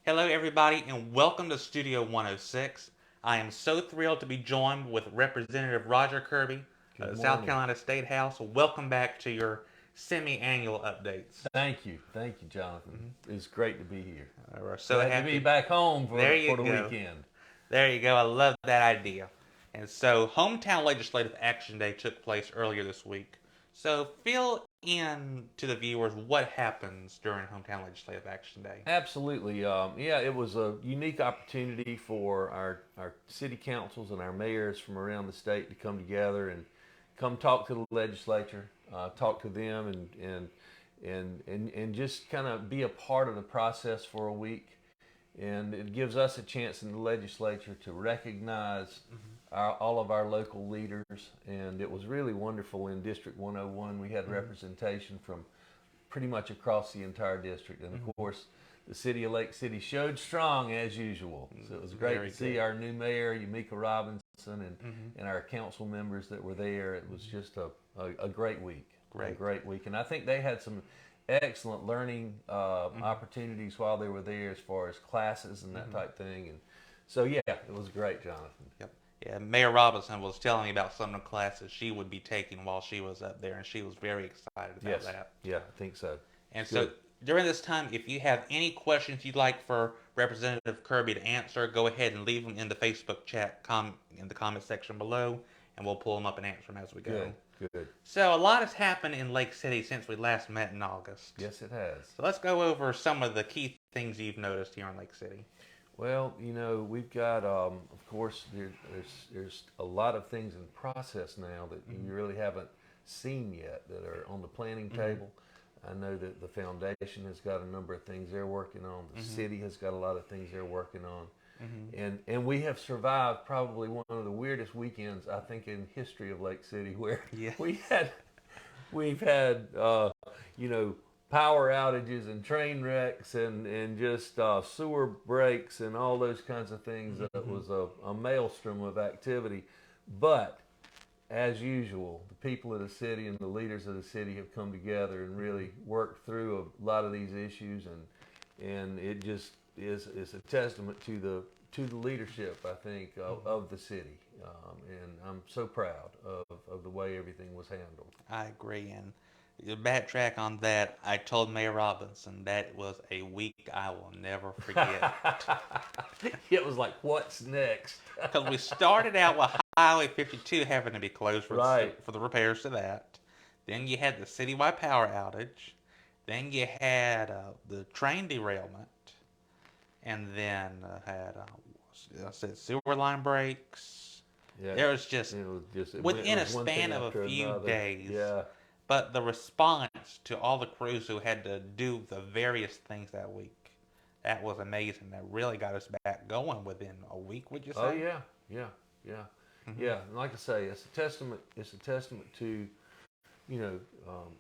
Hello, everybody, and welcome to Studio 106. I am so thrilled to be joined with Representative Roger Kirby of Good the South morning. Carolina State House. Welcome back to your semi-annual updates. Thank you, Jonathan. It's great to be here. We're so Glad to be happy. back home There you for the go. weekend. There you go. I love that idea. And so, Hometown Legislative Action Day took place earlier this week. So, fill in to the viewers what happens during Hometown Legislative Action Day. Absolutely. Yeah, it was a unique opportunity for our city councils and our mayors from around the state to come together and come talk to the legislature, talk to them, and just kind of be a part of the process for a week. And it gives us a chance in the legislature to recognize all of our local leaders. And it was really wonderful in District 101. We had representation from pretty much across the entire district. And of course, the city of Lake City showed strong as usual. So it was great Very to see good. our new mayor, Yamika Robinson, and our council members that were there. It was just a great week. A Great. great week. And I think they had some excellent learning opportunities while they were there as far as classes and that type thing. And so, yeah, it was great, Jonathan. Yep. Yeah, Mayor Robinson was telling me about some of the classes she would be taking while she was up there, and she was very excited about Yes. that. Yeah, I think so. And It's so good. during this time, if you have any questions you'd like for Representative Kirby to answer, go ahead and leave them in the Facebook chat in the comment section below, and we'll pull them up and answer them as we go. Good. So a lot has happened in Lake City since we last met in August. Yes, it has. So let's go over some of the key things you've noticed here in Lake City. Well, we've got, of course, there's a lot of things in process now that you really haven't seen yet that are on the planning table. I know that the foundation has got a number of things they're working on. The city has got a lot of things they're working on. And we have survived probably one of the weirdest weekends I think in history of Lake City, where Yeah. we've had power outages and train wrecks and just sewer breaks and all those kinds of things. It was a maelstrom of activity, but as usual, the people of the city and the leaders of the city have come together and really worked through a lot of these issues, and it just is a testament to the leadership, I think, of the city, and I'm so proud of the way everything was handled. I agree. And to backtrack on that, I told Mayor Robinson that was a week I will never forget. It was like, what's next? Because we started out with Highway 52 having to be closed Right. for the repairs to that. Then you had the citywide power outage. Then you had the train derailment. And then had I said sewer line breaks. Yeah, There was just it was just within it a was one thing span of a after few another. days. Yeah, But the response to all the crews who had to do the various things that week, that was amazing. That really got us back going within a week, would you say? oh yeah. Yeah. And like I say, it's a testament. It's a testament to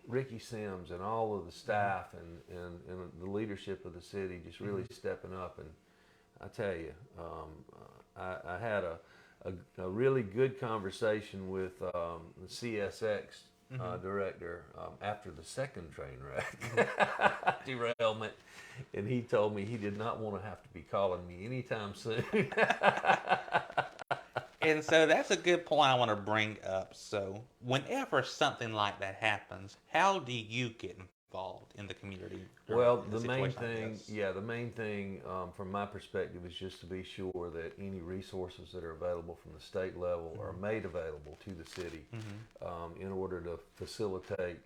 Ricky Sims and all of the staff and the leadership of the city just really stepping up. And I tell you, I had a really good conversation with the CSX director after the second train wreck derailment, and he told me he did not want to have to be calling me anytime soon. And so that's a good point I want to bring up. So, whenever something like that happens, how do you get involved in the community? Well, In a the main situation like thing, this? yeah, the main thing from my perspective is just to be sure that any resources that are available from the state level are made available to the city in order to facilitate,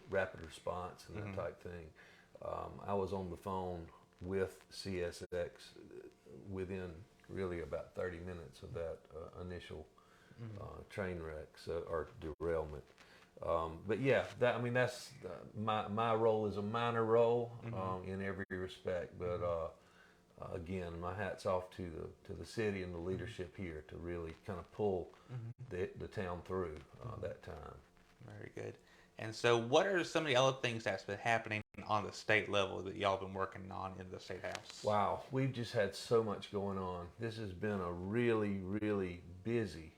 rapid response and that type thing. I was on the phone with CSX within really about 30 minutes of that initial train wreck or derailment. But yeah, that's my role is a minor role in every respect. But again, my hat's off to the city and the leadership here to really kind of pull the town through that time. Very good. And so, what are some of the other things that's been happening on the state level that y'all been working on in the state house? Wow, we've just had so much going on. This has been a really, really busy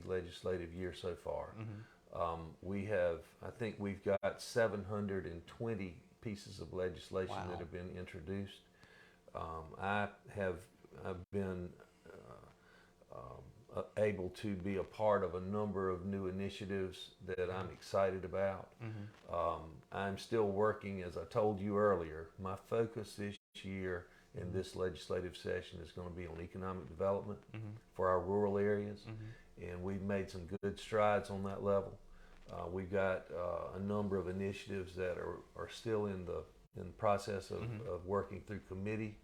legislative year so far. I think we've got 720 pieces of legislation Wow. that have been introduced. I've been able to be a part of a number of new initiatives that I'm excited about. I'm still working, as I told you earlier, my focus this year in this legislative session is going to be on economic development for our rural areas, and we've made some good strides on that level. We've got a number of initiatives that are still in the process of working through committee,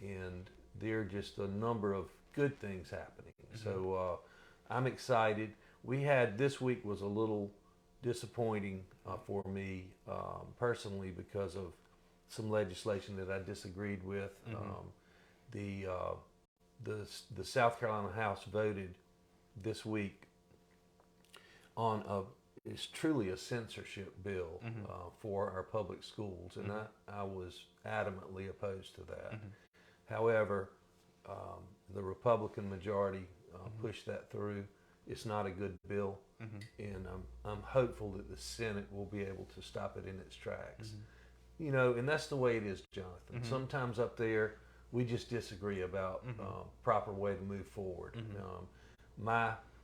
and there are just a number of good things happening. So I'm excited. This week was a little disappointing for me personally because of some legislation that I disagreed with. The South Carolina House voted this week on it's truly a censorship bill for our public schools, and I was adamantly opposed to that. However, the Republican majority pushed that through. It's not a good bill, and I'm hopeful that the Senate will be able to stop it in its tracks. You know, and that's the way it is, Jonathan. Sometimes up there, we just disagree about proper way to move forward.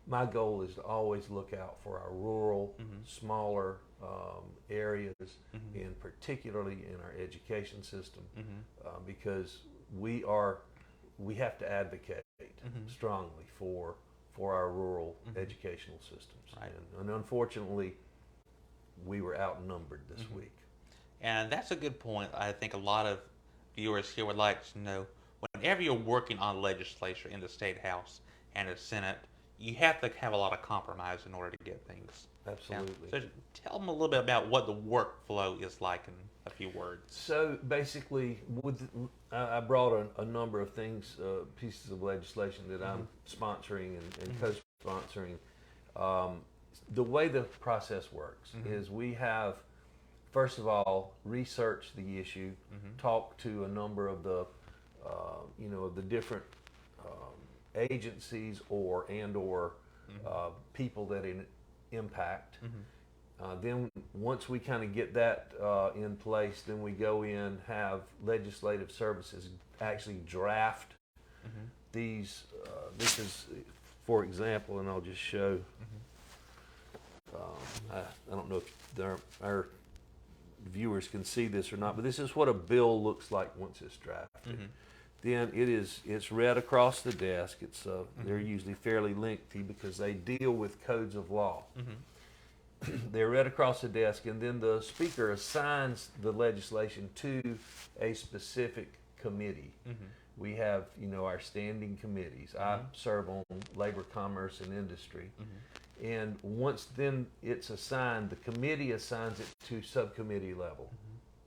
My goal is to always look out for our rural, smaller areas, and particularly in our education system, because we have to advocate strongly for our rural educational systems. Right. And unfortunately, we were outnumbered this week. And that's a good point. I think a lot of viewers here would like to know, whenever you're working on legislature in the state house and the Senate, you have to have a lot of compromise in order to get things. Absolutely. So tell them a little bit about what the workflow is like in a few words. So basically, I brought a number of things, pieces of legislation that I'm sponsoring and co-sponsoring. The way the process works is we have, first of all, research the issue, talk to a number of the different agencies or people that impact. Then once we kind of get that in place, then we go in, have legislative services actually draft these. This is, for example, and I'll just show. I don't know if our viewers can see this or not, but this is what a bill looks like once it's drafted. Then it's read across the desk. They're usually fairly lengthy because they deal with codes of law. They're read across the desk, and then the speaker assigns the legislation to a specific committee. We have, our standing committees. I serve on labor, commerce, and industry. And once then it's assigned, the committee assigns it to subcommittee level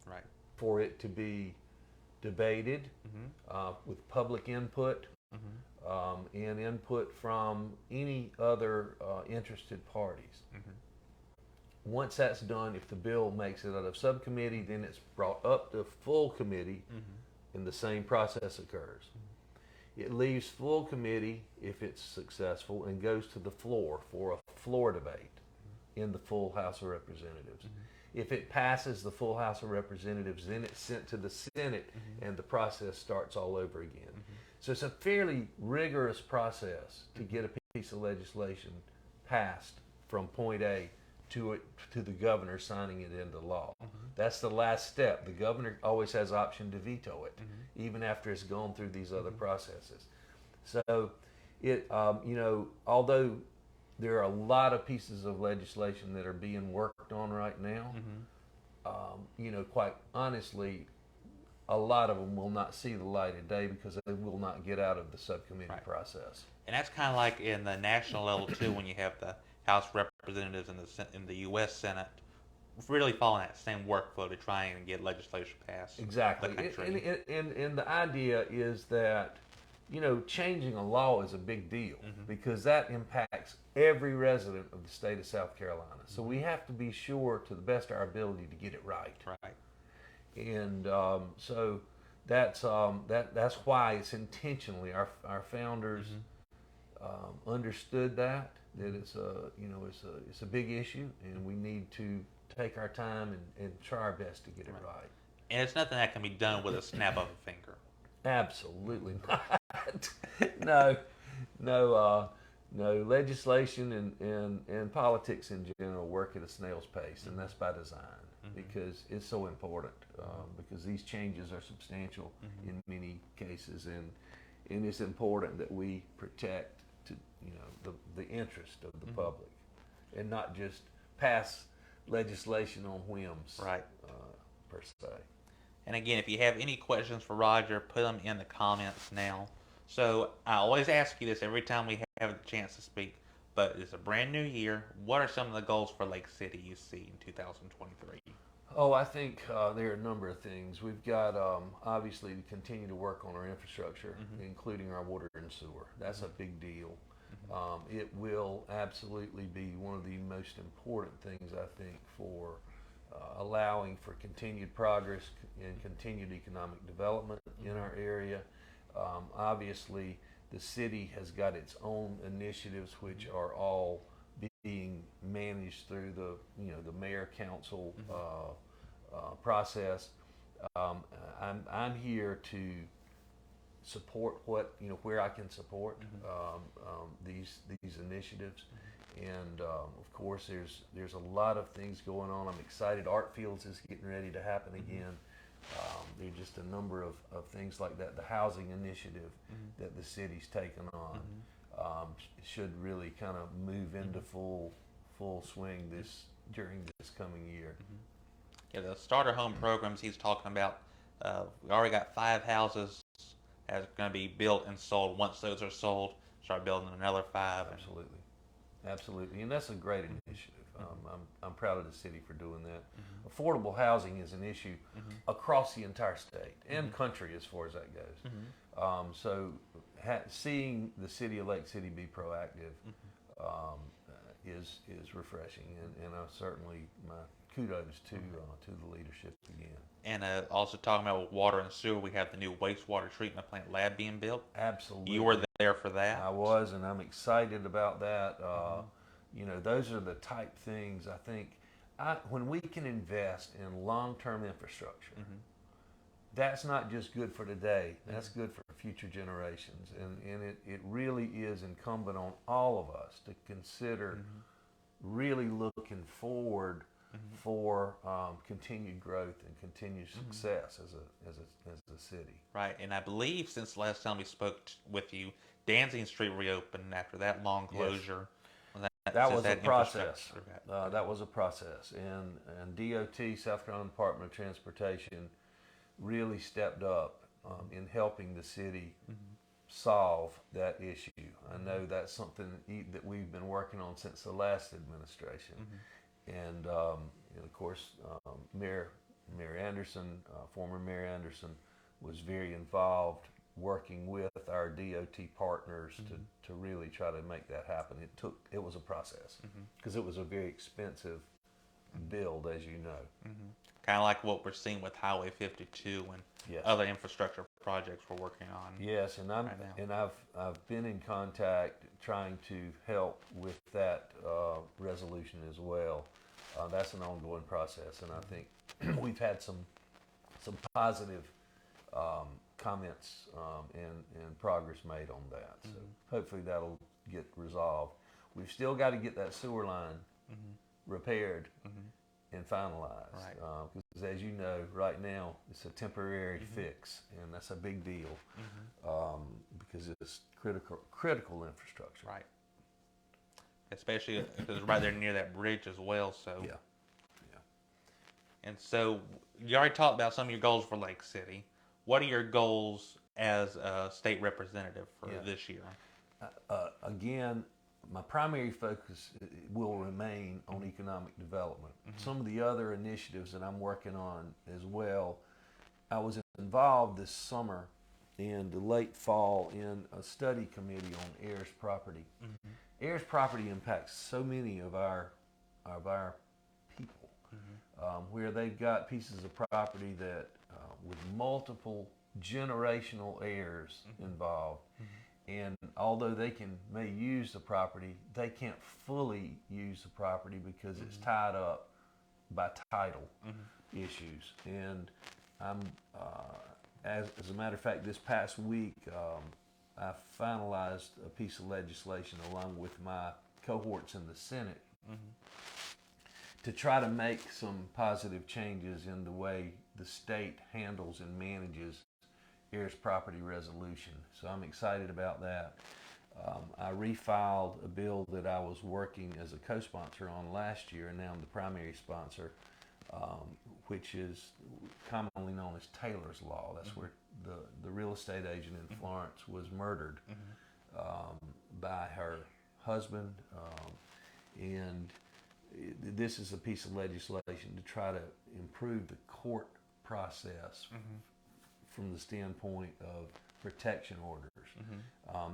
Right. for it to be debated with public input and input from any other interested parties. Once that's done, if the bill makes it out of subcommittee, then it's brought up to full committee and the same process occurs. It leaves full committee if it's successful and goes to the floor for a floor debate in the full House of Representatives. If it passes the full House of Representatives, then it's sent to the Senate and the process starts all over again. So it's a fairly rigorous process to get a piece of legislation passed from point A to the governor signing it into law. That's the last step. The governor always has option to veto it, even after it's gone through these other processes. So although there are a lot of pieces of legislation that are being worked on right now, quite honestly, a lot of them will not see the light of day because they will not get out of the subcommittee process. And that's kind of like in the national level too, when you have the House Representatives in the U.S. Senate really following that same workflow to try and get legislation passed. Exactly. And the idea is that, changing a law is a big deal because that impacts every resident of the state of South Carolina. So we have to be sure to the best of our ability to get it right. Right. And so that's why it's intentionally our founders understood that it's a big issue, and we need to take our time and try our best to get it right. And it's nothing that can be done with a snap of a finger. Absolutely not. No, no, no. Legislation and politics in general work at a snail's pace, and that's by design because it's so important. Because these changes are substantial in many cases, and it's important that we protect to the interest of the public, and not just pass legislation on whims, Right. per se. And again, if you have any questions for Roger, put them in the comments now. So I always ask you this every time we have a chance to speak, but it's a brand new year. What are some of the goals for Lake City you see in 2023? Oh, I think there are a number of things. We've got obviously to continue to work on our infrastructure, including our water and sewer. That's a big deal. It will absolutely be one of the most important things, I think, for allowing for continued progress and continued economic development in our area. Obviously, the city has got its own initiatives, which are all being managed through the mayor council process. I'm here to support where I can support these initiatives, and of course there's a lot of things going on. I'm excited. Art Fields is getting ready to happen again. There's just a number of things like that. The housing initiative that the city's taken on should really kind of move into full swing during this coming year. Yeah, the starter home programs he's talking about. We already got 5 houses that's going to be built and sold. Once those are sold, start building another 5. Absolutely, and that's a great initiative. I'm proud of the city for doing that. Affordable housing is an issue across the entire state and country as far as that goes. So seeing the city of Lake City be proactive is refreshing, and I certainly my kudos to the leadership again. And also talking about water and sewer, we have the new wastewater treatment plant lab being built. Absolutely, you were there for that. I was, and I'm excited about that. Those are the type things I think when we can invest in long-term infrastructure. That's not just good for today. That's good for future generations, and it really is incumbent on all of us to consider really looking forward for continued growth and continued success as a city. Right, and I believe since the last time we spoke with you, Danzig Street reopened after that long closure. Yes. That was a process. That was a process, and DOT, South Carolina Department of Transportation, really stepped up in helping the city solve that issue. I know that's something that we've been working on since the last administration. And of course, Mayor Anderson, former Mayor Anderson, was very involved working with our DOT partners to really try to make that happen. It was a process because it was a very expensive build, as you know. Kind of like what we're seeing with Highway 52 and other infrastructure projects we're working on. Yes, and I've been in contact trying to help with that resolution as well. That's an ongoing process, and I think we've had some positive comments and progress made on that. So hopefully that'll get resolved. We've still got to get that sewer line repaired and finalized. Because as you know, right now it's a temporary fix, and that's a big deal because it's critical infrastructure. Right. Especially because it's right there near that bridge as well. So yeah. And so you already talked about some of your goals for Lake City. What are your goals as a state representative for this year? Again, my primary focus will remain on economic development. Some of the other initiatives that I'm working on as well, I was involved this summer in the late fall in a study committee on heirs property. Heirs property impacts so many of our people, where they've got pieces of property that with multiple generational heirs involved. And although they may use the property, they can't fully use the property because it's tied up by title issues. And I'm as a matter of fact, this past week I finalized a piece of legislation along with my cohorts in the Senate to try to make some positive changes in the way the state handles and manages heirs property resolution. So I'm excited about that. I refiled a bill that I was working as a co-sponsor on last year, and now I'm the primary sponsor, which is commonly known as Taylor's Law. That's where the real estate agent in Florence was murdered by her husband. And this is a piece of legislation to try to improve the court process from the standpoint of protection orders.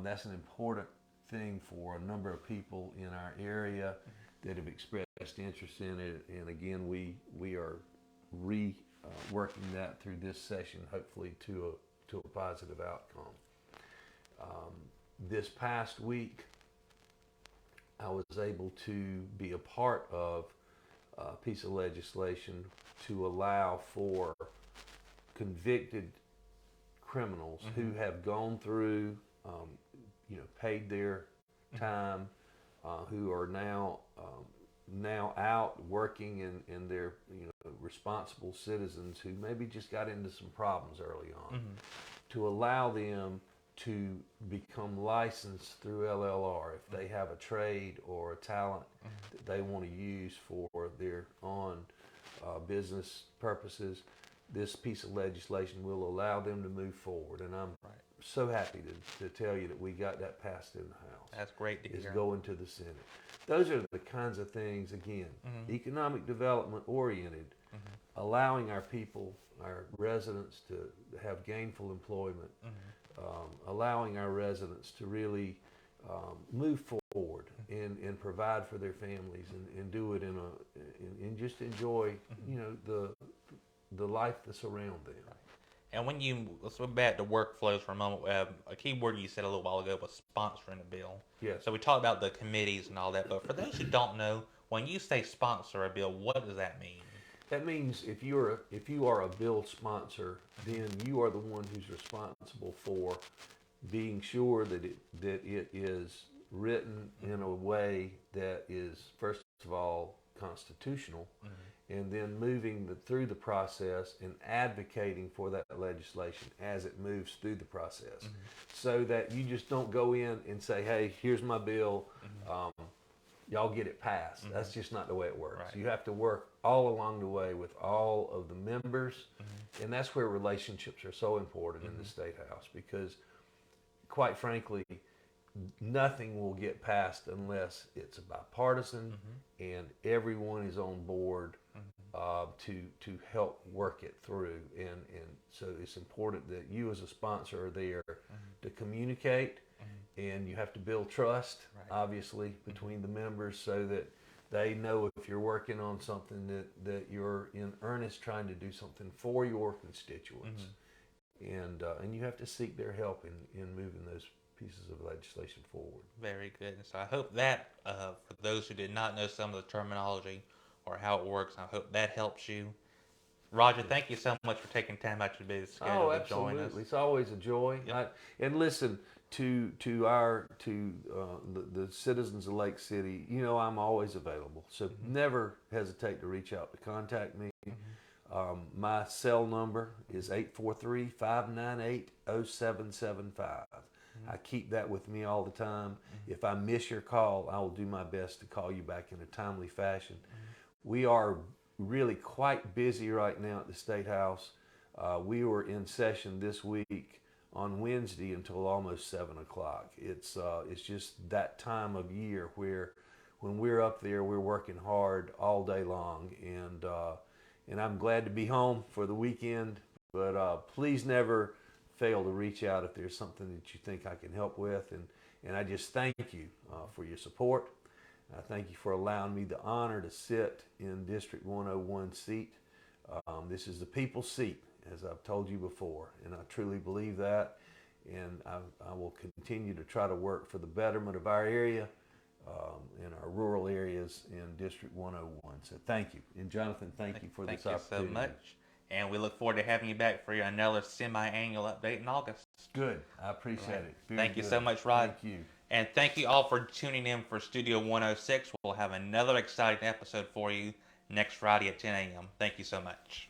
That's an important thing for a number of people in our area that have expressed interest in it. And again, we are working that through this session, hopefully to a positive outcome. This past week, I was able to be a part of a piece of legislation to allow for convicted criminals who have gone through, paid their time, who are now out working and they're responsible citizens who maybe just got into some problems early on, to allow them to become licensed through LLR if they have a trade or a talent that they want to use for their own business purposes. This piece of legislation will allow them to move forward, and I'm so happy to tell you that we got that passed in the House. That's great to hear. It's going to the Senate. Those are the kinds of things, again, economic development oriented, allowing our people, our residents to have gainful employment, allowing our residents to really move forward and provide for their families and do it and just enjoy, the life that's around them. And let's go back to workflows for a moment. A key word you said a little while ago was sponsoring a bill. Yes. So we talked about the committees and all that, but for those who don't know, when you say sponsor a bill, what does that mean? That means if you are a bill sponsor, then you are the one who's responsible for being sure that it is written in a way that is, first of all, constitutional, and then moving through the process and advocating for that legislation as it moves through the process, so that you just don't go in and say, hey, here's my bill, y'all get it passed. That's just not the way it works. Right. You have to work all along the way with all of the members, and that's where relationships are so important in the State House, because quite frankly, nothing will get passed unless it's bipartisan and everyone is on board to help work it through. And so it's important that you as a sponsor are there to communicate, and you have to build trust, obviously, between the members, so that they know if you're working on something that you're in earnest trying to do something for your constituents. And you have to seek their help in moving those pieces of legislation forward. Very good. So I hope that, for those who did not know some of the terminology or how it works, I hope that helps you. Roger, thank you so much for taking time out your busy schedule to join us. It's always a joy. Yep. And listen, to the citizens of Lake City, I'm always available. So never hesitate to reach out to contact me. My cell number is 843-598-0775. I keep that with me all the time. If I miss your call, I will do my best to call you back in a timely fashion. We are really quite busy right now at the State House. We were in session this week on Wednesday until almost 7 o'clock. It's just that time of year where when we're up there, we're working hard all day long. And I'm glad to be home for the weekend, but please never fail to reach out if there's something that you think I can help with. And I just thank you for your support. I thank you for allowing me the honor to sit in District 101 seat. This is the people's seat, as I've told you before, and I truly believe that. And I will continue to try to work for the betterment of our area and our rural areas in District 101. So thank you. And Jonathan, thank you for this opportunity. Thank you so much. And we look forward to having you back for another semi-annual update in August. Good. I appreciate it. Very Thank you good. so much, Rod. Thank you. And thank you all for tuning in for Studio 106. We'll have another exciting episode for you next Friday at 10 a.m. Thank you so much.